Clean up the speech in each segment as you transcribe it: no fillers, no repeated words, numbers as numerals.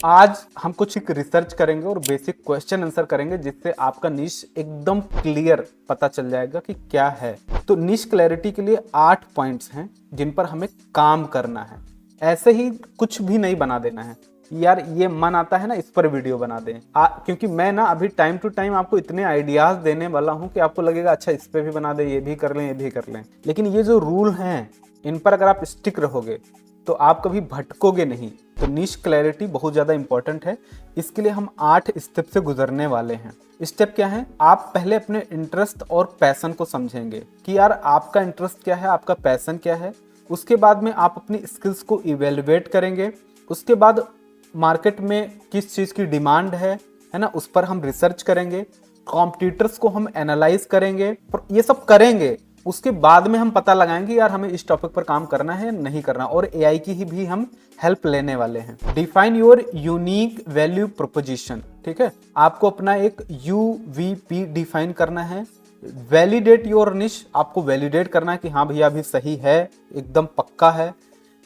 आज हम कुछ एक रिसर्च करेंगे और बेसिक क्वेश्चन आंसर करेंगे जिससे आपका निश एकदम क्लियर पता चल जाएगा कि क्या है। तो निश क्लैरिटी के लिए 8 पॉइंट्स हैं जिन पर हमें काम करना है। ऐसे ही कुछ भी नहीं बना देना है यार, ये मन आता है ना इस पर वीडियो बना दें। क्योंकि मैं ना अभी टाइम टू टाइम आपको इतने आइडियाज देने वाला हूं कि आपको लगेगा अच्छा इस पे भी बना दे, ये भी कर लें, ये भी कर लें। लेकिन ये जो रूल हैं इन पर अगर आप स्टिक रहोगे तो आप कभी भटकोगे नहीं। तो निश क्लैरिटी बहुत ज़्यादा इंपॉर्टेंट है। इसके लिए हम 8 स्टेप से गुजरने वाले हैं। स्टेप क्या है? आप पहले अपने इंटरेस्ट और पैशन को समझेंगे कि यार आपका इंटरेस्ट क्या है, आपका पैशन क्या है। उसके बाद में आप अपनी स्किल्स को इवेलुएट करेंगे। उसके बाद मार्केट में किस चीज़ की डिमांड है ना, उस पर हम रिसर्च करेंगे। कॉम्पिटिटर्स को हम एनालाइज करेंगे। ये सब करेंगे, उसके बाद में हम पता लगाएंगे यार हमें इस टॉपिक पर काम करना है नहीं करना। और एआई की ही भी हम हेल्प लेने वाले हैं। Define your unique value proposition. ठीक है, आपको अपना एक यूवीपी डिफाइन करना है। वैलिडेट योर निश, आपको वैलिडेट करना है कि हाँ भैया अभी सही है, एकदम पक्का है।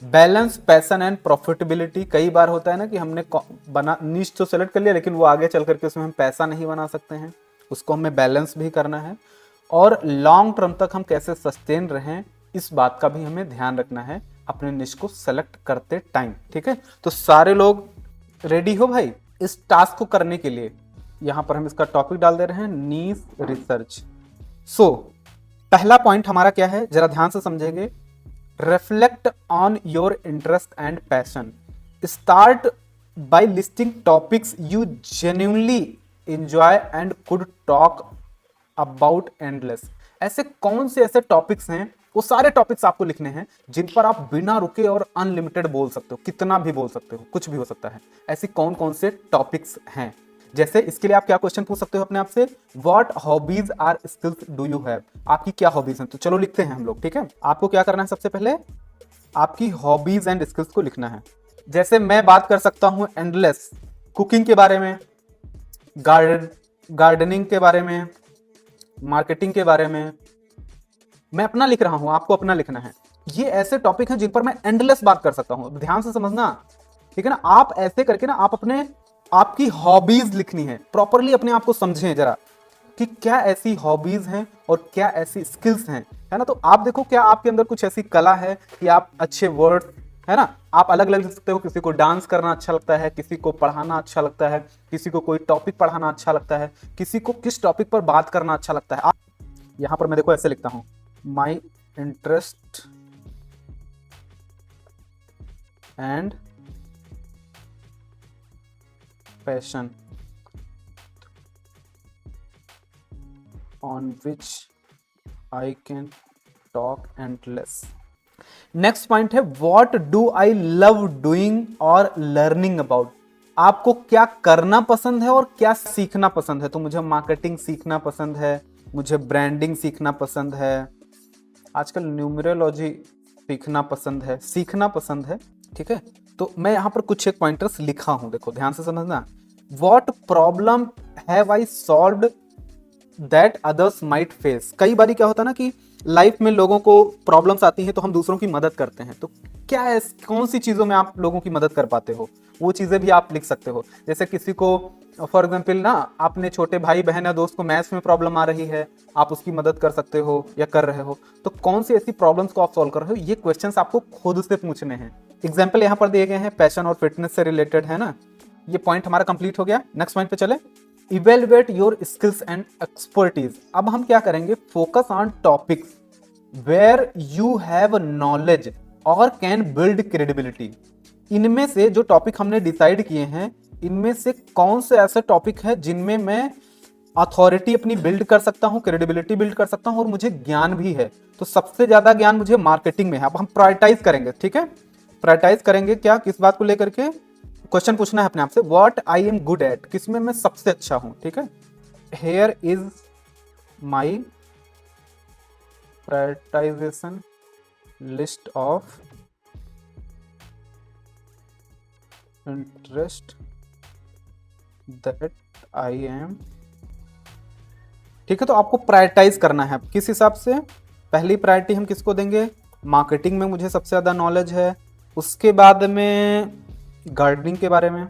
Balance passion and profitability. कई बार होता है ना कि हमने बना निश तो सेलेक्ट कर लिया लेकिन वो आगे चल करके उसमें हम पैसा नहीं बना सकते हैं, उसको हमें बैलेंस भी करना है। और लॉन्ग टर्म तक हम कैसे सस्टेन रहें, इस बात का भी हमें ध्यान रखना है अपने निश को सेलेक्ट करते टाइम। ठीक है, तो सारे लोग रेडी हो भाई इस टास्क को करने के लिए। यहां पर हम इसका टॉपिक डाल दे रहे हैं, निश रिसर्च। सो पहला पॉइंट हमारा क्या है, जरा ध्यान से समझेंगे। Reflect on your interest and passion. Start by listing topics you genuinely enjoy and could talk about endless. ऐसे कौन से ऐसे टॉपिक्स हैं, वो सारे टॉपिक्स आपको लिखने हैं जिन पर आप बिना रुके और अनलिमिटेड बोल सकते हो, कितना भी बोल सकते हो, कुछ भी हो सकता है। ऐसी कौन कौन से टॉपिक्स हैं? जैसे इसके लिए आप क्या क्वेश्चन पूछ सकते हो अपने आप से, what hobbies are skills do you have. आपकी क्या हॉबीज हैं? तो चलो लिखते हैं हम लोग। ठीक है, आपको क्या करना है, सबसे पहले आपकी हॉबीज एंड स्किल्स को लिखना है। जैसे मैं बात कर सकता हूं एंडलेस, कुकिंग के बारे में, गार्डनिंग के बारे में, मार्केटिंग के बारे में। मैं अपना लिख रहा हूं, आपको अपना लिखना है। ये ऐसे टॉपिक हैं जिन पर मैं एंडलेस बात कर सकता हूं। ध्यान से समझना, ठीक है ना। आप ऐसे करके ना आप अपने आपकी हॉबीज लिखनी है। प्रॉपरली अपने आप को समझें जरा कि क्या ऐसी हॉबीज हैं और क्या ऐसी स्किल्स हैं, है ना। तो आप देखो क्या आपके अंदर कुछ ऐसी कला है कि आप अच्छे वर्ड, है ना, आप अलग अलग लिख सकते हो। किसी को डांस करना अच्छा लगता है, किसी को पढ़ाना अच्छा लगता है, किसी को कोई टॉपिक पढ़ाना अच्छा लगता है, किसी को किस टॉपिक पर बात करना अच्छा लगता है। आप यहां पर मैं देखो ऐसे लिखता हूं, my interest and passion on which I can talk endless. Next point है, what do I love doing or learning about. आपको क्या करना पसंद है और क्या सीखना पसंद है। तो मुझे मार्केटिंग सीखना पसंद है, मुझे ब्रांडिंग सीखना पसंद है, आजकल न्यूमरोलॉजी सीखना पसंद है। ठीक है, तो मैं यहां पर कुछ एक पॉइंटर्स लिखा हूं, देखो ध्यान से समझना। What problem have I solved that others might face. कई बारी क्या होता है ना कि लाइफ में लोगों को प्रॉब्लम्स आती हैं तो हम दूसरों की मदद करते हैं। तो क्या है, कौन सी चीज़ों में आप लोगों की मदद कर पाते हो, वो चीज़ें भी आप लिख सकते हो। जैसे किसी को फॉर एग्जाम्पल ना, आपने छोटे भाई बहन या दोस्त को मैथ्स में प्रॉब्लम आ रही है, आप उसकी मदद कर सकते हो या कर रहे हो। तो कौन सी ऐसी प्रॉब्लम्स को आप सॉल्व कर रहे हो, ये क्वेश्चंस आपको खुद से पूछने हैं। एग्जाम्पल यहाँ पर दिए गए हैं, पैशन और फिटनेस से रिलेटेड, है ना। ये पॉइंट हमारा कंप्लीट हो गया। नेक्स्ट पॉइंट पे चले, evaluate your skills and expertise. अब हम क्या करेंगे, focus on topics where you have knowledge और कैन बिल्ड क्रेडिबिलिटी। इनमें से जो टॉपिक हमने डिसाइड किए हैं, इनमें से कौन से ऐसे टॉपिक है जिनमें मैं अथॉरिटी अपनी बिल्ड कर सकता हूं, क्रेडिबिलिटी बिल्ड कर सकता हूं और मुझे ज्ञान भी है। तो सबसे ज्यादा ज्ञान मुझे मार्केटिंग में है। अब हम प्रायोरिटाइज करेंगे, ठीक है, प्रायोरिटाइज करेंगे क्या, किस बात को लेकर के। क्वेश्चन पूछना है अपने आप से, what I am good at, किसमें मैं सबसे अच्छा हूं। ठीक है, here is my prioritisation list of interest that I am. ठीक है, तो आपको प्रायोरिटाइज करना है किस हिसाब से। पहली प्रायोरिटी हम किसको देंगे, मार्केटिंग में मुझे सबसे ज़्यादा नॉलेज है। उसके बाद में गार्डनिंग के बारे में,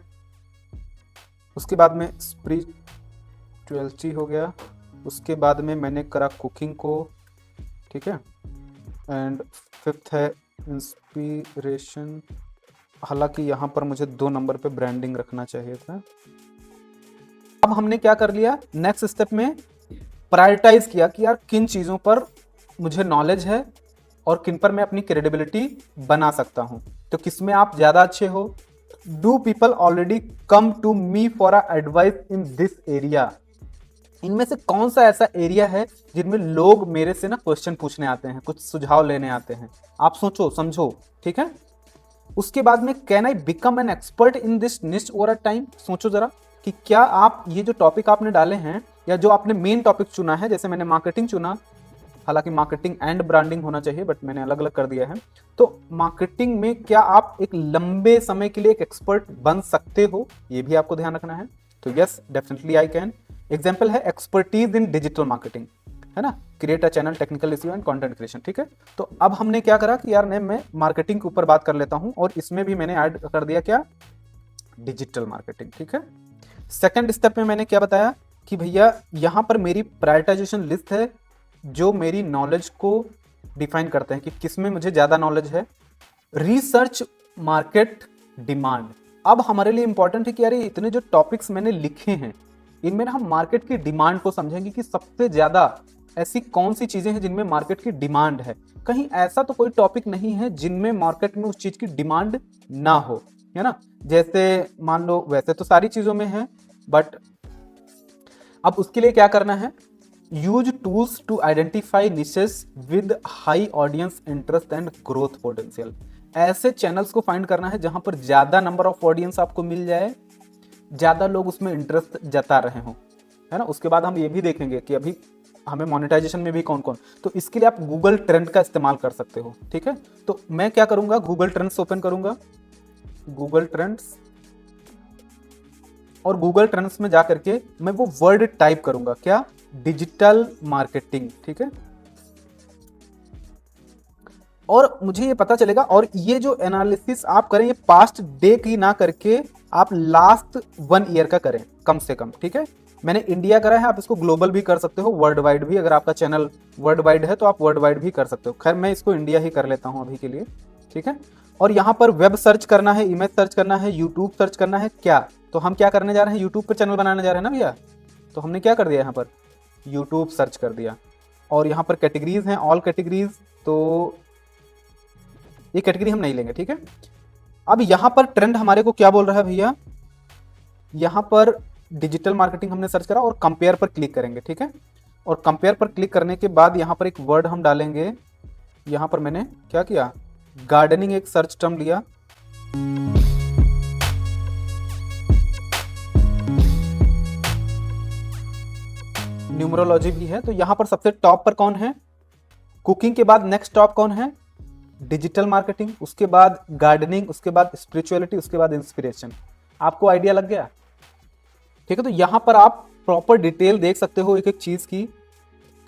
उसके बाद में स्पिरिचुअलिटी हो गया, उसके बाद में मैंने करा कुकिंग को, ठीक है। एंड फिफ्थ है इंस्पिरेशन, हालांकि यहाँ पर मुझे 2 नंबर पे ब्रांडिंग रखना चाहिए था। अब हमने क्या कर लिया, नेक्स्ट स्टेप में प्रायोरिटाइज किया कि यार किन चीज़ों पर मुझे नॉलेज है और किन पर मैं अपनी क्रेडिबिलिटी बना सकता हूँ। तो किस में आप ज़्यादा अच्छे हो। Do people already come to me for a advice in this area, इनमें से कौन सा ऐसा एरिया है जिनमें लोग मेरे से ना क्वेश्चन पूछने आते हैं, कुछ सुझाव लेने आते हैं। आप सोचो समझो, ठीक है। उसके बाद में can I become an expert in this निश ओवर अ टाइम, सोचो जरा कि क्या आप ये जो टॉपिक आपने डाले हैं या जो आपने मेन टॉपिक चुना है, जैसे मैंने मार्केटिंग चुना, हालांकि मार्केटिंग एंड ब्रांडिंग होना चाहिए बट मैंने अलग अलग कर दिया है। तो मार्केटिंग में क्या आप एक लंबे समय के लिए एक एक्सपर्ट बन सकते हो, ये भी आपको ध्यान रखना है। तो yes definitely I can. Example है एक्सपर्टीज इन डिजिटल मार्केटिंग, है ना, create a channel, technical SEO and content creation, ठीक है। तो अब हमने क्या करा कि यार मैं मार्केटिंग के ऊपर बात कर लेता हूं और इसमें भी मैंने ऐड कर दिया क्या, डिजिटल मार्केटिंग, ठीक है। सेकंड स्टेप में मैंने क्या बताया कि भैया यहां पर मेरी प्रायोरिटाइजेशन लिस्ट है जो मेरी नॉलेज को डिफाइन करते हैं कि किसमें मुझे ज्यादा नॉलेज है। रिसर्च मार्केट डिमांड, अब हमारे लिए इंपॉर्टेंट है कि यार इतने जो टॉपिक्स मैंने लिखे हैं इनमें हम मार्केट की डिमांड को समझेंगे कि सबसे ज्यादा ऐसी कौन सी चीजें हैं जिनमें मार्केट की डिमांड है। कहीं ऐसा तो कोई टॉपिक नहीं है जिनमें मार्केट में उस चीज की डिमांड ना हो, है ना। जैसे मान लो, वैसे तो सारी चीजों में है बट अब उसके लिए क्या करना है, use tools to identify niches with high audience interest and growth potential. ऐसे चैनल्स को फाइंड करना है जहां पर ज्यादा नंबर ऑफ ऑडियंस आपको मिल जाए, ज्यादा लोग उसमें इंटरेस्ट जता रहे हो, है ना। उसके बाद हम ये भी देखेंगे कि अभी हमें मोनेटाइजेशन में भी कौन कौन, तो इसके लिए आप गूगल ट्रेंड का इस्तेमाल कर सकते हो, ठीक है। तो मैं क्या करूंगा, गूगल ट्रेंड्स ओपन करूंगा, गूगल ट्रेंड्स, और गूगल ट्रेंड्स में जाकर के मैं वो वर्ड टाइप करूंगा, क्या, डिजिटल मार्केटिंग, ठीक है। और मुझे ये पता चलेगा, और ये जो एनालिसिस आप करें ये पास्ट डे की ना करके आप लास्ट 1 ईयर का करें कम से कम, ठीक है। मैंने इंडिया करा है, आप इसको ग्लोबल भी कर सकते हो, वर्ल्ड वाइड भी, अगर आपका चैनल वर्ल्ड वाइड है तो आप वर्ल्ड वाइड भी कर सकते हो। खैर मैं इसको इंडिया ही कर लेता हूं अभी के लिए, ठीक है। और यहाँ पर वेब सर्च करना है, इमेज सर्च करना है, यूट्यूब सर्च करना है, क्या, तो हम क्या करने जा रहे हैं, यूट्यूब पर चैनल बनाने जा रहे हैं ना भैया। तो हमने क्या कर दिया, यहाँ पर यूट्यूब सर्च कर दिया। और यहाँ पर कैटेगरीज हैं, ऑल कैटेगरीज, तो ये कैटेगरी हम नहीं लेंगे, ठीक है। अब यहां पर ट्रेंड हमारे को क्या बोल रहा है भैया, यहां पर डिजिटल मार्केटिंग हमने सर्च करा और कंपेयर पर क्लिक करेंगे, ठीक है। और कंपेयर पर क्लिक करने के बाद यहां पर एक वर्ड हम डालेंगे, यहां पर मैंने क्या किया, गार्डनिंग एक सर्च टर्म लिया, न्यूमरोलॉजी भी है। तो यहां पर सबसे टॉप पर कौन है, कुकिंग के बाद नेक्स्ट टॉप कौन है, डिजिटल मार्केटिंग, उसके बाद गार्डनिंग, उसके बाद स्पिरिचुअलिटी, उसके बाद इंस्पिरेशन। आपको आइडिया लग गया, ठीक है। तो यहां पर आप प्रॉपर डिटेल देख सकते हो एक एक चीज की,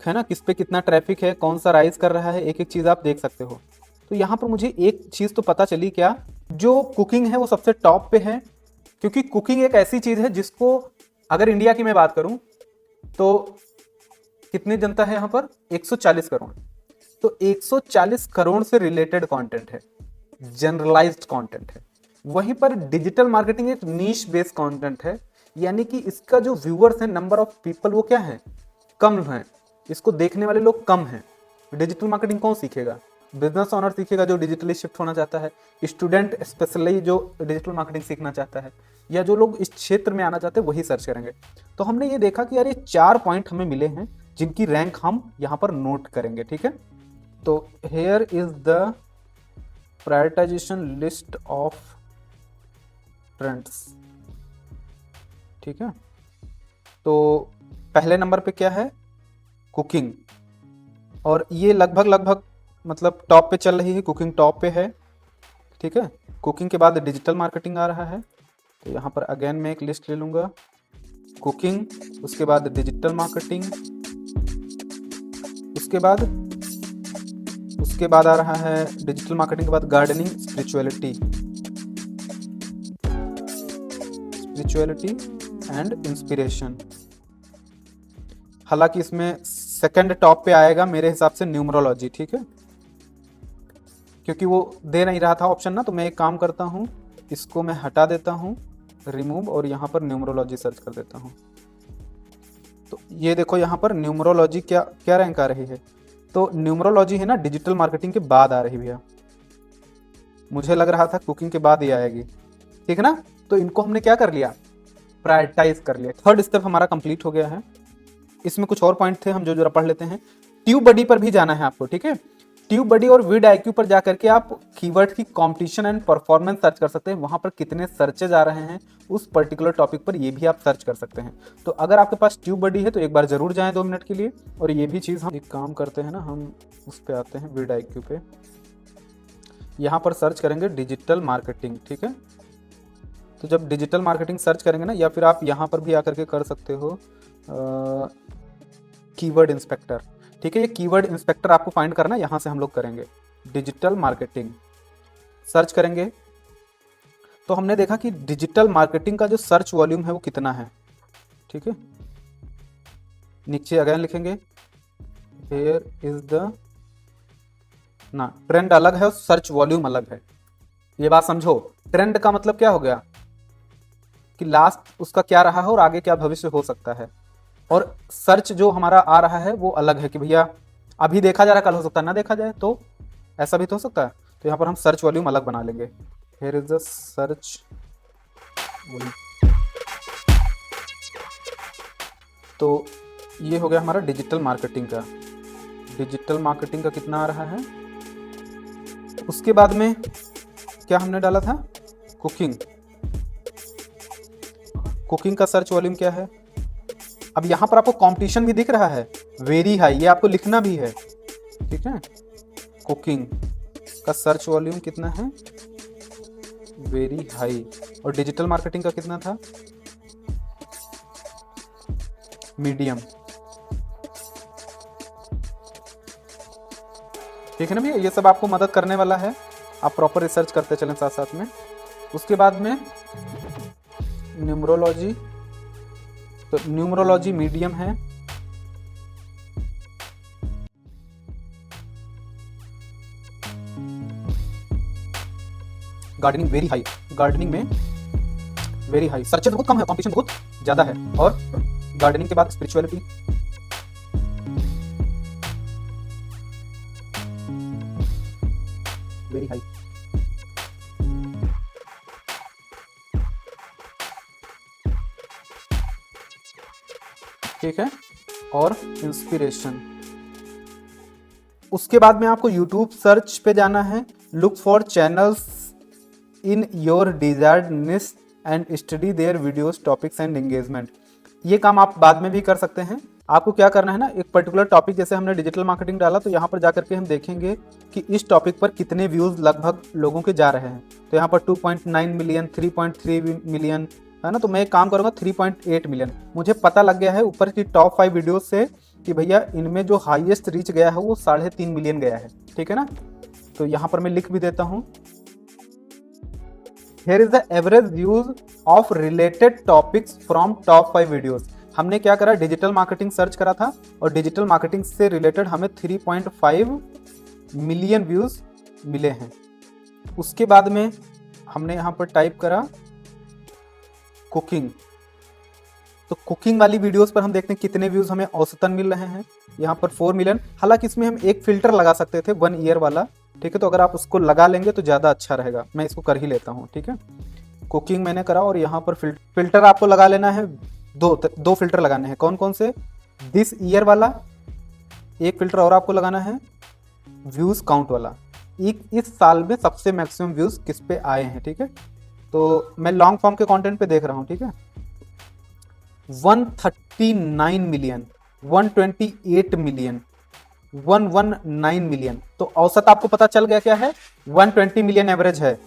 है ना, किस पे कितना ट्रैफिक है, कौन सा राइज कर रहा है, एक एक चीज आप देख सकते हो। तो यहां पर मुझे एक चीज तो पता चली, क्या, जो कुकिंग है वो सबसे टॉप पे है, क्योंकि कुकिंग एक ऐसी चीज है जिसको, अगर इंडिया की मैं बात करूं तो कितनी जनता है यहां पर, 140 करोड़। तो 140 करोड़ से रिलेटेड कंटेंट है, जनरलाइज्ड कंटेंट है। वहीं पर डिजिटल मार्केटिंग एक नीश बेस्ड कंटेंट है, यानी कि इसका जो व्यूअर्स है, नंबर ऑफ पीपल, वो क्या है, कम है, इसको देखने वाले लोग कम हैं। डिजिटल मार्केटिंग कौन सीखेगा, बिजनेस ओनर सीखेगा जो डिजिटली शिफ्ट होना चाहता है, स्टूडेंट स्पेशली जो डिजिटल मार्केटिंग सीखना चाहता है, या जो लोग इस क्षेत्र में आना चाहते हैं वही सर्च करेंगे। तो हमने ये देखा कि यार ये 4 पॉइंट हमें मिले हैं जिनकी रैंक हम यहाँ पर नोट करेंगे, ठीक है। तो hair is the prioritisation list of trends, ठीक है। तो पहले नंबर पे क्या है, कुकिंग, और ये लगभग मतलब टॉप पे चल रही है, कुकिंग टॉप पे है, ठीक है। कुकिंग के बाद डिजिटल मार्केटिंग आ रहा है, तो यहाँ पर अगेन मैं एक लिस्ट ले लूँगा, कुकिंग, उसके बाद डिजिटल मार्केटिंग, उसके बाद आ रहा है डिजिटल मार्केटिंग के बाद गार्डनिंग, स्पिरिचुअलिटी, एंड इंस्पिरेशन। हालांकि इसमें सेकंड टॉप पे आएगा मेरे हिसाब से न्यूमरोलॉजी, ठीक है, क्योंकि वो दे नहीं रहा था ऑप्शन ना, तो मैं एक काम करता हूँ, इसको मैं हटा देता हूँ, रिमूव, और यहाँ पर न्यूमरोलॉजी सर्च कर देता हूँ। तो ये देखो यहाँ पर न्यूमरोलॉजी क्या क्या रैंक आ रही है, तो न्यूमरोलॉजी है ना डिजिटल मार्केटिंग के बाद आ रही भैया, मुझे लग रहा था कुकिंग के बाद ही आएगी, ठीक है ना। तो इनको हमने क्या कर लिया, प्रायोरिटाइज कर लिया। थर्ड स्टेप हमारा कंप्लीट हो गया है। इसमें कुछ और पॉइंट थे, हम जो जरा पढ़ लेते हैं। ट्यूब बडी पर भी जाना है आपको, ठीक है। ट्यूब बडी और विड IQ पर जाकर के आप कीवर्ड की कंपटीशन एंड परफॉर्मेंस सर्च कर सकते हैं, वहां पर कितने सर्चेज आ रहे हैं उस पर्टिकुलर टॉपिक पर, ये भी आप सर्च कर सकते हैं। तो अगर आपके पास ट्यूब बडी है तो एक बार जरूर जाएं 2 मिनट के लिए। और ये भी चीज़ हम एक काम करते हैं ना, हम उस पर आते हैं विड IQ पे, यहाँ पर सर्च करेंगे डिजिटल मार्केटिंग, ठीक है। तो जब डिजिटल मार्केटिंग सर्च करेंगे ना, या फिर आप यहाँ पर भी आकर के कर सकते हो कीवर्ड इंस्पेक्टर, ठीक है। ये कीवर्ड इंस्पेक्टर आपको फाइंड करना है, यहाँ से हम लोग करेंगे डिजिटल मार्केटिंग सर्च करेंगे। तो हमने देखा कि डिजिटल मार्केटिंग का जो सर्च वॉल्यूम है वो कितना है, ठीक है। नीचे अगेन लिखेंगे हियर इज द ना, ट्रेंड अलग है और सर्च वॉल्यूम अलग है, ये बात समझो। ट्रेंड का मतलब क्या हो गया कि लास्ट उसका क्या रहा है और आगे क्या भविष्य हो सकता है, और सर्च जो हमारा आ रहा है वो अलग है कि भैया अभी देखा जा रहा है, कल हो सकता है ना देखा जाए, तो ऐसा भी तो हो सकता है। तो यहाँ पर हम सर्च वॉल्यूम अलग बना लेंगे, here is the search volume. तो ये हो गया हमारा डिजिटल मार्केटिंग का। डिजिटल मार्केटिंग का कितना आ रहा है। उसके बाद में क्या हमने डाला था, कुकिंग। कुकिंग का सर्च वॉल्यूम क्या है। अब यहां पर आपको कंपटीशन भी दिख रहा है, वेरी हाई, ये आपको लिखना भी है, ठीक है। कुकिंग का सर्च वॉल्यूम कितना है, वेरी हाई। और डिजिटल मार्केटिंग का कितना था, मीडियम, ठीक है ना भैया। ये सब आपको मदद करने वाला है, आप प्रॉपर रिसर्च करते चलें साथ साथ में। उसके बाद में न्यूमरोलॉजी, तो न्यूमरोलॉजी मीडियम है। गार्डनिंग वेरी हाई, गार्डनिंग में वेरी हाई, सर्चेस बहुत कम है, कंपटीशन बहुत ज्यादा है। और गार्डनिंग के बाद स्पिरिचुअलिटी, वेरी हाई। ठीक है, और इंस्पिरेशन। उसके बाद में आपको YouTube सर्च पे जाना है, look for channels in your desired निश and study their videos, topics and engagement. ये काम आप बाद में भी कर सकते हैं। आपको क्या करना है ना, एक पर्टिकुलर टॉपिक, जैसे हमने डिजिटल मार्केटिंग डाला, तो यहाँ पर जाकर के हम देखेंगे कि इस टॉपिक पर कितने व्यूज लगभग लोगों के जा रहे हैं। तो यहाँ पर 2.9 मिलियन, 3.3 मिलियन है ना। तो मैं एक काम करूँगा 3.8 मिलियन। मुझे पता लग गया है ऊपर की टॉप 5 वीडियो से कि भैया इनमें जो हाईएस्ट रीच गया है वो 3.5 मिलियन गया है, ठीक है ना। तो यहाँ पर मैं लिख भी देता हूँ, Here is the average views of related topics from top 5 videos. हमने क्या करा, डिजिटल मार्केटिंग सर्च करा था और डिजिटल मार्केटिंग से रिलेटेड हमें 3.5 मिलियन व्यूज मिले हैं। उसके बाद में हमने यहाँ पर टाइप करा कुकिंग, तो कुकिंग वाली वीडियोस पर हम देखते हैं कितने व्यूज हमें औसतन मिल रहे हैं। यहाँ पर 4 मिलियन। हालांकि इसमें हम एक फिल्टर लगा सकते थे 1 ईयर वाला, ठीक है। तो अगर आप उसको लगा लेंगे तो ज़्यादा अच्छा रहेगा, मैं इसको कर ही लेता हूँ, ठीक है। कुकिंग मैंने करा और यहाँ पर फिल्टर आपको लगा लेना है, दो फिल्टर लगाने हैं। कौन कौन से, दिस ईयर वाला, एक फिल्टर और आपको लगाना है व्यूज काउंट वाला, इस साल में सबसे मैक्सिमम व्यूज किस पे आए हैं, ठीक है। तो मैं लॉन्ग फॉर्म के कंटेंट पे देख रहा हूँ, ठीक है। 139 मिलियन, 128 मिलियन, 119 मिलियन। तो औसत आपको पता चल गया क्या है, 120 मिलियन एवरेज है।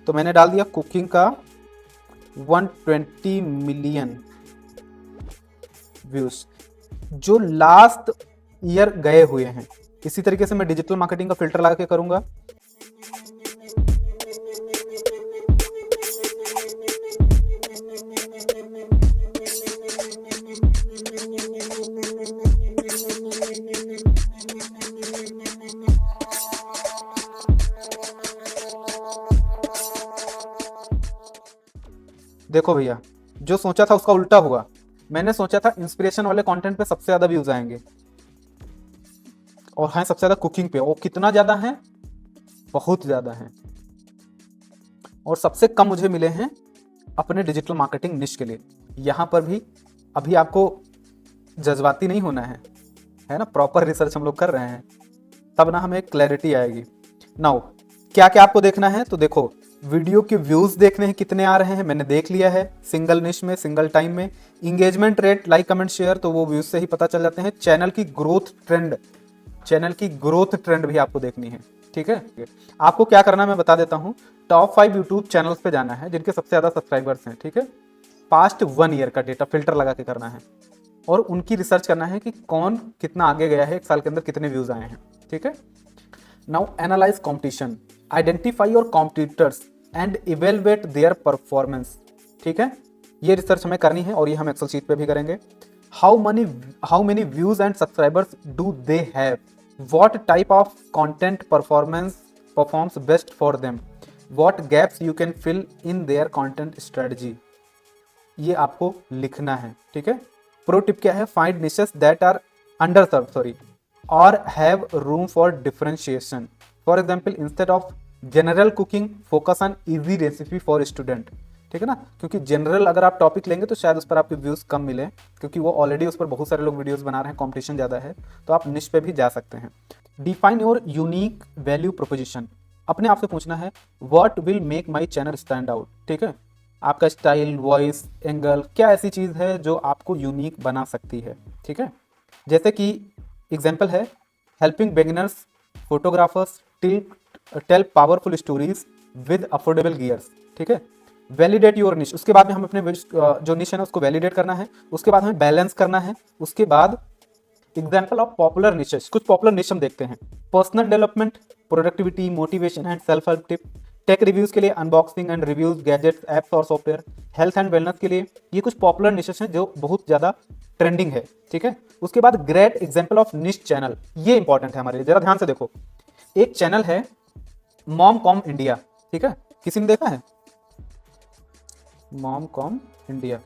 तो मैंने डाल दिया कुकिंग का 120 मिलियन व्यूज जो लास्ट ईयर गए हुए हैं। इसी तरीके से मैं डिजिटल मार्केटिंग का फिल्टर लगा के करूंगा। देखो भैया, जो सोचा था उसका उल्टा हुआ। मैंने सोचा था इंस्पिरेशन वाले कंटेंट पे सबसे ज्यादा व्यूज आएंगे, और हैं सबसे ज्यादा कुकिंग पे। वो कितना ज्यादा है, बहुत ज्यादा है। और सबसे कम मुझे मिले हैं अपने डिजिटल मार्केटिंग निश के लिए। यहाँ पर भी अभी आपको जज्बाती नहीं होना है ना, प्रॉपर रिसर्च हम लोग कर रहे हैं, तब ना हमें क्लैरिटी आएगी। नाउ क्या क्या आपको देखना है, तो देखो वीडियो के व्यूज देखने हैं कितने आ रहे हैं, मैंने देख लिया है सिंगल निश में, सिंगल टाइम में। Engagement rate, like comment share, तो वो व्यूज से ही पता चल जाते हैं। चैनल की ग्रोथ ट्रेंड, चैनल की ग्रोथ ट्रेंड भी आपको देखनी है, ठीक है। आपको क्या करना है मैं बता देता हूँ। टॉप 5 यूट्यूब चैनल्स पे जाना है जिनके सबसे ज्यादा सब्सक्राइबर्स हैं, ठीक है। पास्ट 1 ईयर का डेटा फिल्टर लगा के करना है, और उनकी रिसर्च करना है कि कौन कितना आगे गया है, एक साल के अंदर कितने व्यूज आए हैं, ठीक है। Now analyse competition, identify your competitors and evaluate their performance, ठीक है। ये रिसर्च हमें करनी है और ये हम एक्सेल शीट पे भी करेंगे। How many views and subscribers do they have, what type of content performs best for them, what gaps you can fill in their content strategy. ये आपको लिखना है, ठीक है। प्रो टिप क्या है, find niches that are under serve, sorry, और have room for differentiation. For example, instead of general cooking focus on easy recipe for student, ठीक है ना। क्योंकि जनरल अगर आप टॉपिक लेंगे तो शायद उस पर आपके व्यूज कम मिले, क्योंकि वो ऑलरेडी उस पर बहुत सारे लोग वीडियोस बना रहे हैं, कंपटीशन ज़्यादा है, तो आप निश पे भी जा सकते हैं। Define your unique value proposition, अपने आप से पूछना है what will make my channel stand out, ठीक है। आपका स्टाइल, वॉइस, एंगल, क्या ऐसी चीज़ है जो आपको यूनिक बना सकती है, ठीक है। जैसे कि एग्जाम्पल है, helping beginners photographers tell powerful stories with affordable gears, ठीक है। वैलिडेट योर निश, उसके बाद में हम अपने जो निश है ना उसको वैलिडेट करना है, उसके बाद हमें बैलेंस करना है। उसके बाद एग्जाम्पल ऑफ पॉपुलर निशेस, कुछ पॉपुलर निश हम देखते हैं। Personal development, productivity, motivation and self help tip. Tech reviews के लिए unboxing and reviews, gadgets, apps और सॉफ्टवेयर। हेल्थ एंड वेलनेस के लिए ये कुछ पॉपुलर निशेस हैं जो बहुत ज़्यादा ट्रेंडिंग है, ठीक है। उसके बाद ग्रेट एग्जाम्पल ऑफ निश चैनल, ये इंपॉर्टेंट है हमारे लिए, जरा ध्यान से देखो। एक चैनल है मॉम कॉम इंडिया, ठीक है, किसी ने देखा है मॉम कॉम इंडिया?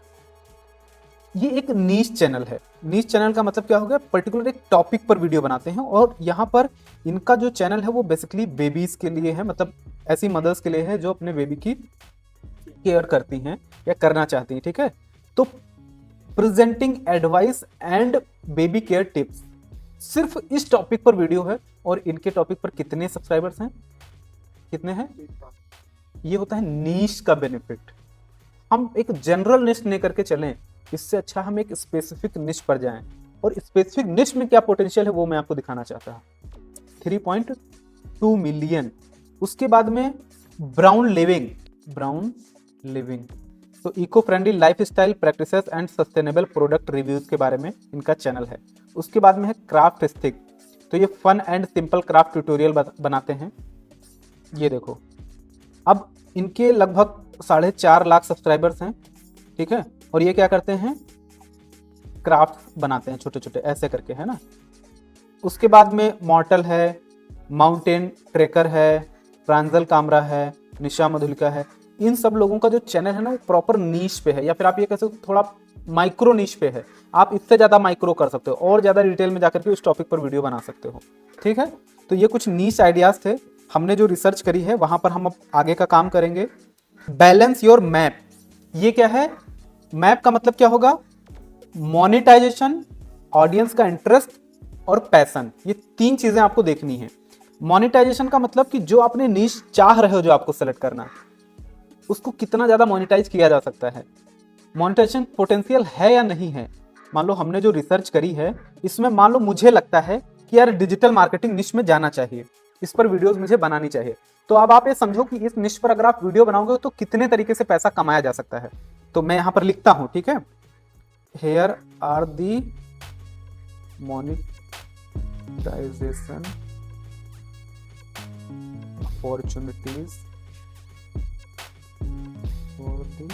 ये एक नीश चैनल है। नीश चैनल का मतलब क्या हो गया, पर्टिकुलर एक टॉपिक पर वीडियो बनाते हैं, और यहाँ पर इनका जो चैनल है वो बेसिकली बेबीज के लिए है, मतलब ऐसी मदर्स के लिए है जो अपने बेबी की केयर करती हैं या करना चाहती हैं, ठीक है। तो presenting advice and baby care tips, सिर्फ इस टॉपिक पर वीडियो है, और इनके टॉपिक पर कितने सब्सक्राइबर्स हैं, कितने हैं? ये होता है नीश का बेनिफिट। हम एक जनरल निश नहीं करके चलें, इससे अच्छा हम एक स्पेसिफिक निश पर जाएं, और स्पेसिफिक निश में क्या पोटेंशियल है वो मैं आपको दिखाना चाहता हूं। 3.2 मिलियन। उसके बाद में ब्राउन लिविंग, तो eco friendly lifestyle practices and sustainable product reviews के बारे में इनका चैनल है। उसके बाद में है क्राफ्ट स्टिक, तो ये fun and simple craft tutorial बनाते हैं। ये देखो, अब इनके लगभग 4.5 लाख सब्सक्राइबर्स हैं, ठीक है। और ये क्या करते हैं, क्राफ्ट बनाते हैं छोटे छोटे ऐसे करके, है ना। उसके बाद में मॉर्टल है, माउंटेन ट्रेकर है, प्रांजल कामरा है, निशा मधुलिका है। इन सब लोगों का जो चैनल है ना वो प्रॉपर नीश पे है, या फिर आप ये कह सकते हो थोड़ा माइक्रो नीश पे है। आप इससे ज़्यादा माइक्रो कर सकते हो और ज़्यादा डिटेल में जाकर के उस टॉपिक पर वीडियो बना सकते हो, ठीक है। तो ये कुछ नीश आइडियाज़ थे, हमने जो रिसर्च करी है वहाँ पर हम अब आगे का काम करेंगे। बैलेंस योर मैप, ये क्या है? मैप का मतलब क्या होगा? मोनेटाइजेशन, ऑडियंस का इंटरेस्ट और पैशन, ये 3 चीजें आपको देखनी है। मोनेटाइजेशन का मतलब कि जो आपने नीश चाह रहे हो, जो आपको सेलेक्ट करना है, उसको कितना ज्यादा मोनेटाइज किया जा सकता है, मोनेटाइजेशन पोटेंशियल है या नहीं है। मान लो हमने जो रिसर्च करी है इसमें मान लो मुझे लगता है कि यार डिजिटल मार्केटिंग निश में जाना चाहिए, इस पर वीडियोस मुझे बनानी चाहिए, तो अब आप ये समझो कि इस निश पर अगर आप वीडियो बनाओगे तो कितने तरीके से पैसा कमाया जा सकता है। तो मैं यहां पर लिखता हूं, ठीक है, here are the monetization opportunities for the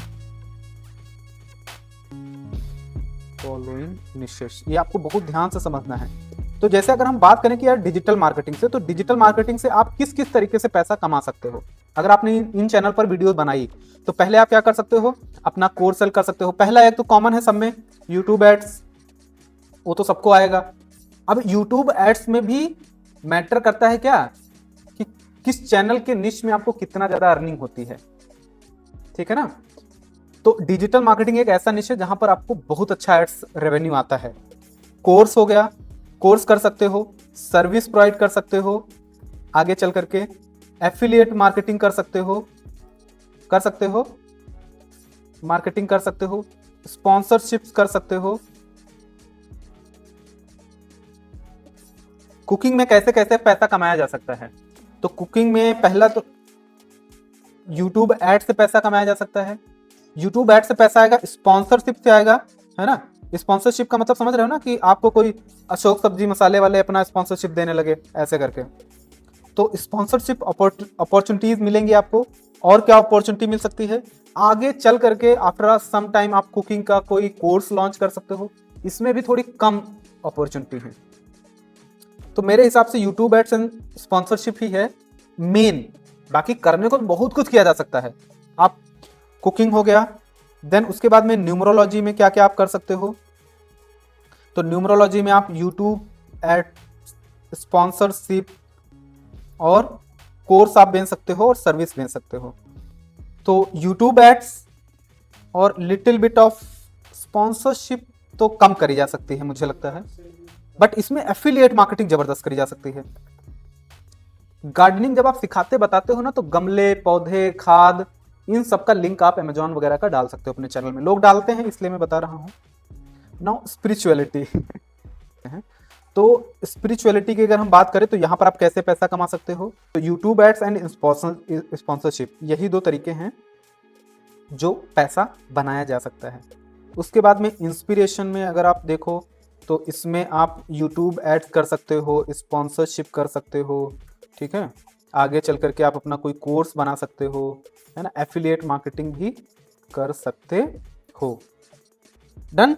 following niches. ये आपको बहुत ध्यान से समझना है। तो जैसे अगर हम बात करें कि यार डिजिटल मार्केटिंग से, तो डिजिटल मार्केटिंग से आप किस किस तरीके से पैसा कमा सकते हो, अगर आपने इन चैनल पर वीडियो बनाई तो पहले आप क्या कर सकते हो, अपना कोर्स सेल कर सकते हो। पहला एक तो कॉमन है सब में, यूट्यूब एड्स, वो तो सबको आएगा। अब यूट्यूब एड्स में भी मैटर करता है क्या, कि किस चैनल के निश में आपको कितना ज्यादा अर्निंग होती है, ठीक है ना। तो डिजिटल मार्केटिंग एक ऐसा निश है जहां पर आपको बहुत अच्छा एड्स रेवेन्यू आता है। कोर्स हो गया, कोर्स कर सकते हो, सर्विस प्रोवाइड कर सकते हो, आगे चल करके एफिलिएट मार्केटिंग कर सकते हो, मार्केटिंग कर सकते हो, स्पॉन्सरशिप्स कर सकते हो। कुकिंग में कैसे कैसे पैसा कमाया जा सकता है, तो कुकिंग में पहला तो यूट्यूब एड से पैसा कमाया जा सकता है। यूट्यूब एड से पैसा आएगा, स्पॉन्सरशिप से आएगा, है ना। स्पॉन्सरशिप का मतलब समझ रहे हो ना, कि आपको कोई अशोक सब्जी मसाले वाले अपना स्पॉन्सरशिप देने लगे ऐसे करके, तो स्पॉन्सरशिप अपॉर्चुनिटीज मिलेंगी आपको। और क्या अपॉर्चुनिटी मिल सकती है, आगे चल करके आफ्टर सम टाइम आप कुकिंग का कोई कोर्स लॉन्च कर सकते हो, इसमें भी थोड़ी कम अपॉर्चुनिटी है। तो मेरे हिसाब से यूट्यूब एड्स एंड स्पॉन्सरशिप ही है मेन, बाकी करने को बहुत कुछ किया जा सकता है। आप कुकिंग हो गया, देन उसके बाद में न्यूमरोलॉजी में क्या क्या आप कर सकते हो, तो न्यूमरोलॉजी में आप यूट्यूब एड, स्पॉन्सरशिप और कोर्स आप बेच सकते हो और सर्विस बेच सकते हो। तो यूट्यूब एड्स और लिटिल बिट ऑफ स्पॉन्सरशिप तो कम करी जा सकती है मुझे लगता है, बट इसमें एफिलिएट मार्केटिंग जबरदस्त करी जा सकती है। गार्डनिंग जब आप सिखाते बताते हो ना, तो गमले, पौधे, खाद, इन सब का लिंक आप अमेजोन वगैरह का डाल सकते हो अपने चैनल में। लोग डालते हैं इसलिए मैं बता रहा हूं। नाउ स्पिरिचुअलिटी तो स्पिरिचुअलिटी की अगर हम बात करें तो यहां पर आप कैसे पैसा कमा सकते हो, तो यूट्यूब एड्स एंड स्पॉन्सरशिप, यही दो तरीके हैं जो पैसा बनाया जा सकता है। उसके बाद में इंस्पिरेशन में अगर आप देखो तो इसमें आप यूट्यूब एड्स कर सकते हो, स्पॉन्सरशिप कर सकते हो, ठीक है। आगे चल करके आप अपना कोई कोर्स बना सकते हो, है ना। एफिलिएट मार्केटिंग भी कर सकते हो। Done.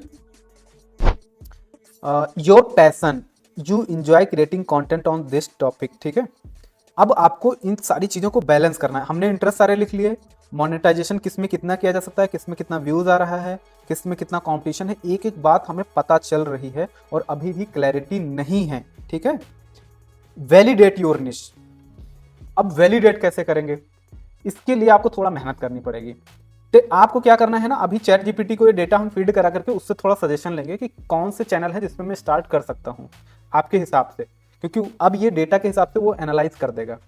Your passion, you enjoy creating content on this topic, ठीक है। अब आपको इन सारी चीज़ों को बैलेंस करना है। हमने इंटरेस्ट सारे लिख लिए, मोनेटाइजेशन किस में कितना किया जा सकता है, किस में कितना व्यूज़ आ रहा है, किस में कितना कंपटीशन है, एक एक बात हमें पता चल रही है और अभी भी क्लैरिटी नहीं है, ठीक है। वैलिडेट योर निश, अब वैलिडेट कैसे करेंगे, इसके लिए आपको थोड़ा मेहनत करनी पड़ेगी। तो आपको क्या करना है ना, अभी चैट जीपीटी को ये डेटा हम फीड करा करके उससे थोड़ा सजेशन लेंगे कि कौन से चैनल है जिसमें मैं स्टार्ट कर सकता हूँ आपके हिसाब से, क्योंकि अब ये डेटा के हिसाब से वो एनालाइज कर देगा।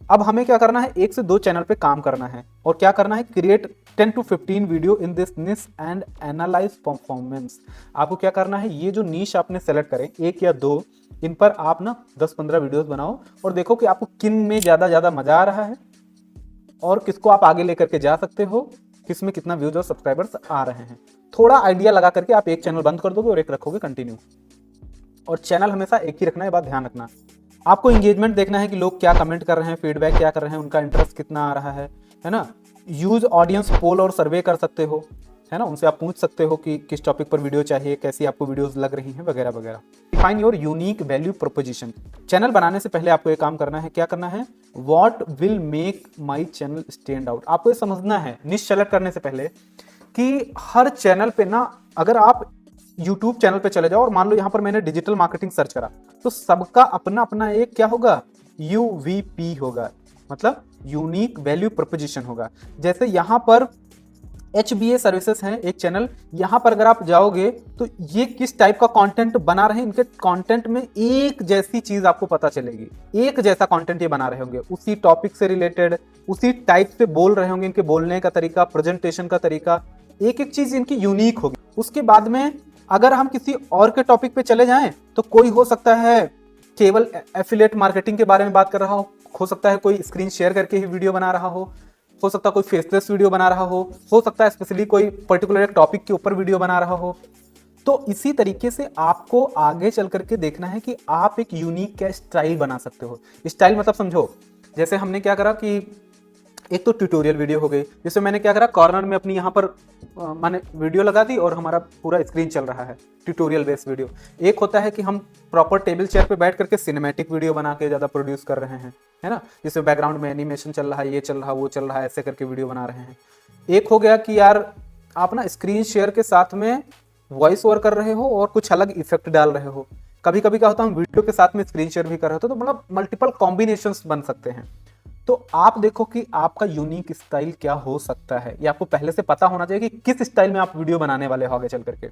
अब हमें क्या करना है, 1 से 2 चैनल पे काम करना है और क्या करना है, create 10 to 15 video in this निश एंड एनालाइज परफॉर्मेंस। आपको क्या करना है, ये जो नीश आपने सेलेक्ट करें 1 या 2, इन पर आप ना 10-15 वीडियोस बनाओ और देखो कि आपको किन में ज़्यादा मजा आ रहा है और किसको आप आगे लेकर के जा सकते हो, किस में कितना व्यूज और सब्सक्राइबर्स आ रहे हैं। थोड़ा आइडिया लगा करके आप एक चैनल बंद कर दोगे और एक रखोगे कंटिन्यू, और चैनल हमेशा एक ही रखना है, बात ध्यान रखना। आपको इंगेजमेंट देखना है कि लोग क्या कमेंट कर रहे हैं, फीडबैक क्या कर रहे हैं, उनका इंटरेस्ट कितना आ रहा है ना। यूज ऑडियंस पोल और सर्वे कर सकते हो, है ना। उनसे आप पूछ सकते हो कि किस टॉपिक पर वीडियो चाहिए, कैसी आपको वीडियोस लग रही हैं, वगैरह वगैरह। Define your unique value proposition. Channel बनाने से पहले आपको ये काम करना है, क्या करना है, what will make my channel stand out. आपको ये समझना है निश सेलेक्ट करने से पहले कि हर चैनल पे ना, अगर आप यूट्यूब चैनल पे चले जाओ और मान लो यहाँ पर मैंने डिजिटल मार्केटिंग सर्च करा, तो सबका अपना अपना एक क्या होगा, यूवीपी होगा, मतलब यूनिक वैल्यू प्रोपोजिशन होगा। जैसे यहाँ पर HBA सर्विसेज हैं एक चैनल, यहाँ पर अगर आप जाओगे तो ये किस टाइप का कंटेंट बना रहे हैं, इनके कंटेंट में एक जैसी चीज आपको पता चलेगी, एक जैसा कंटेंट ये बना रहे होंगे, उसी टॉपिक से रिलेटेड, उसी टाइप से बोल रहे होंगे, इनके बोलने का तरीका, प्रेजेंटेशन का तरीका, एक एक चीज इनकी यूनिक होगी। उसके बाद में अगर हम किसी और के टॉपिक पे चले जाएं तो कोई हो सकता है केवल एफिलिएट मार्केटिंग के बारे में बात कर रहा हो सकता है कोई स्क्रीन शेयर करके ही वीडियो बना रहा हो सकता है कोई फेसलेस वीडियो बना रहा हो सकता है स्पेशली कोई पर्टिकुलर एक टॉपिक के ऊपर वीडियो बना रहा हो। तो इसी तरीके से आपको आगे चल करके देखना है कि आप एक यूनिक क्या स्टाइल बना सकते हो। स्टाइल मतलब समझो, जैसे हमने क्या करा कि एक तो ट्यूटोरियल वीडियो हो गई, जिससे मैंने क्या करा, कॉर्नर में अपनी यहाँ पर मैंने वीडियो लगा दी और हमारा पूरा स्क्रीन चल रहा है, ट्यूटोरियल बेस्ड वीडियो। एक होता है कि हम प्रॉपर टेबल चेयर पे बैठ करके सिनेमैटिक वीडियो बना के ज़्यादा प्रोड्यूस कर रहे हैं, है ना, जिसमें बैकग्राउंड में एनिमेशन चल रहा है, ये चल रहा है, वो चल रहा है, ऐसे करके वीडियो बना रहे हैं। एक हो गया कि यार आप ना स्क्रीन शेयर के साथ में वॉइस ओवर कर रहे हो और कुछ अलग इफेक्ट डाल रहे हो। कभी कभी क्या होता है, हम वीडियो के साथ में स्क्रीन शेयर भी कर रहे हो, तो मतलब मल्टीपल कॉम्बिनेशंस बन सकते हैं। तो आप देखो कि आपका यूनिक स्टाइल क्या हो सकता है, ये आपको पहले से पता होना चाहिए कि किस स्टाइल में आप वीडियो बनाने वाले हो आगे चल करके।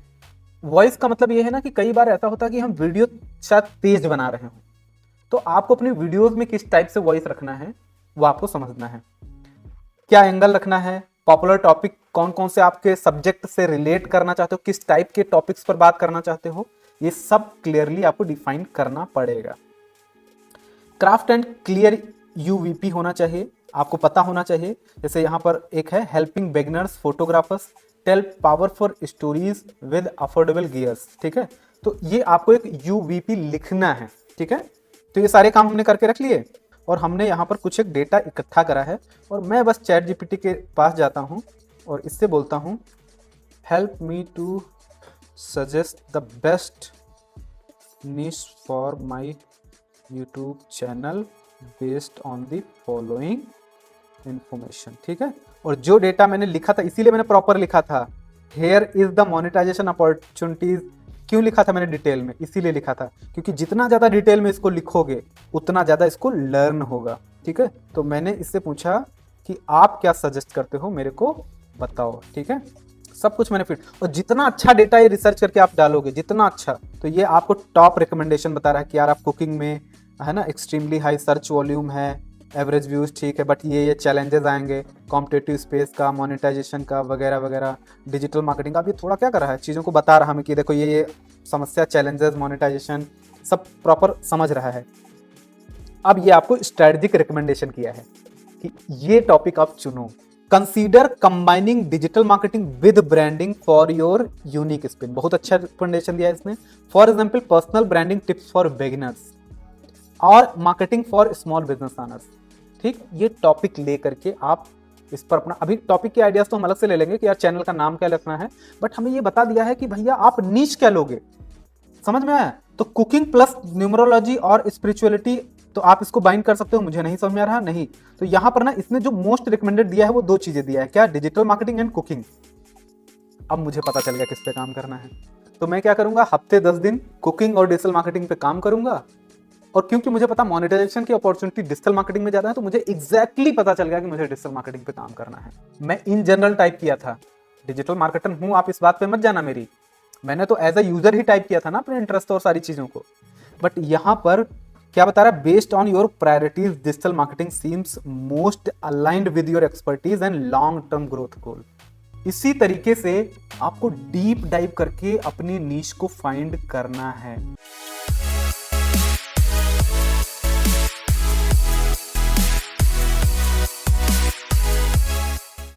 वॉइस का मतलब ये है ना कि कई बार ऐसा होता है कि हम वीडियो शायद तेज बना रहे हो, तो आपको अपने वीडियोस में किस टाइप से वॉइस रखना है वो आपको समझना है, क्या एंगल रखना है, पॉपुलर टॉपिक कौन कौन से आपके सब्जेक्ट से रिलेट करना चाहते हो, किस टाइप के टॉपिक्स पर बात करना चाहते हो, ये सब क्लियरली आपको डिफाइन करना पड़ेगा। क्राफ्ट एंड क्लियर यूवीपी होना चाहिए, आपको पता होना चाहिए। जैसे यहाँ पर एक है helping beginners photographers tell powerful stories with affordable gears, ठीक है। तो ये आपको एक यूवीपी लिखना है, ठीक है। तो ये सारे काम हमने करके रख लिए और हमने यहाँ पर कुछ एक डेटा इकट्ठा करा है और मैं बस चैट जीपीटी के पास जाता हूँ और इससे बोलता हूँ help me to suggest the best niche for my YouTube channel based on the following information, ठीक है। और जो डेटा मैंने लिखा था, इसीलिए मैंने प्रॉपर लिखा था, here is the monetization opportunities. क्यों लिखा था मैंने डिटेल में, इसीलिए लिखा था क्योंकि जितना ज़्यादा डिटेल में इसको लिखोगे उतना ज़्यादा इसको लर्न होगा, ठीक है। तो मैंने इससे पूछा कि आप क्या सजेस्ट करते हो, मेरे को बताओ, ठीक है। सब कुछ मैंने फिट, और जितना अच्छा डेटा ये रिसर्च करके आप डालोगे, जितना अच्छा, तो ये आपको टॉप रिकमेंडेशन बता रहा है कि यार आप कुकिंग में, है ना, एक्सट्रीमली हाई सर्च वॉल्यूम है, एवरेज व्यूज़ ठीक है, बट ये चैलेंजेस आएंगे, कॉम्पिटेटिव स्पेस का, मोनेटाइजेशन का, वगैरह वगैरह, डिजिटल मार्केटिंग का। अब ये थोड़ा क्या कर रहा है, चीज़ों को बता रहा हमें कि देखो ये समस्या, चैलेंजेस, मोनेटाइजेशन सब प्रॉपर समझ रहा है। अब ये आपको स्ट्रेटजिक रिकमेंडेशन किया है कि ये टॉपिक आप चुनो। Consider combining digital marketing with branding for your unique spin. बहुत अच्छा रिकमेंडेशन दिया है इसने। For example personal branding tips for beginners और marketing for small business owners, ठीक। ये टॉपिक लेकर के आप इस पर अपना, अभी टॉपिक के आइडियाज तो हम अलग से ले लेंगे कि यार चैनल का नाम क्या रखना है, बट हमें ये बता दिया है कि भैया आप नीश क्या लोगे, समझ में आया। तो कुकिंग प्लस न्यूमरोलॉजी और स्पिरिचुअलिटी, तो आप इसको बाइंड कर सकते हो। मुझे नहीं समझ में आ रहा, नहीं, तो यहां पर ना इसने जो मोस्ट रिकमेंडेड दिया है वो दो चीजें दिया है, क्या, डिजिटल मार्केटिंग एंड कुकिंग। अब मुझे पता चल गया किस पे काम करना है, तो मैं क्या करूंगा, हफ्ते 10 दिन कुकिंग और डिजिटल मार्केटिंग पे काम करूंगा। और क्योंकि मुझे पता मोनेटाइजेशन की अपॉर्चुनिटी डिजिटल मार्केटिंग में ज्यादा है, तो मुझे एग्जैक्टली पता चल गया कि मुझे डिजिटल मार्केटिंग पे काम करना है। मैं इन जनरल टाइप किया था, डिजिटल मार्केटर हूं, आप इस बात पे मत जाना मेरी, मैंने तो एज अ यूजर ही टाइप किया था ना अपने इंटरेस्ट और सारी चीजों को। बट यहां पर क्या बता रहा है, based on your priorities digital marketing seems most aligned with your expertise and long term growth goal. इसी तरीके से आपको डीप डाइव करके अपनी नीश को फाइंड करना है।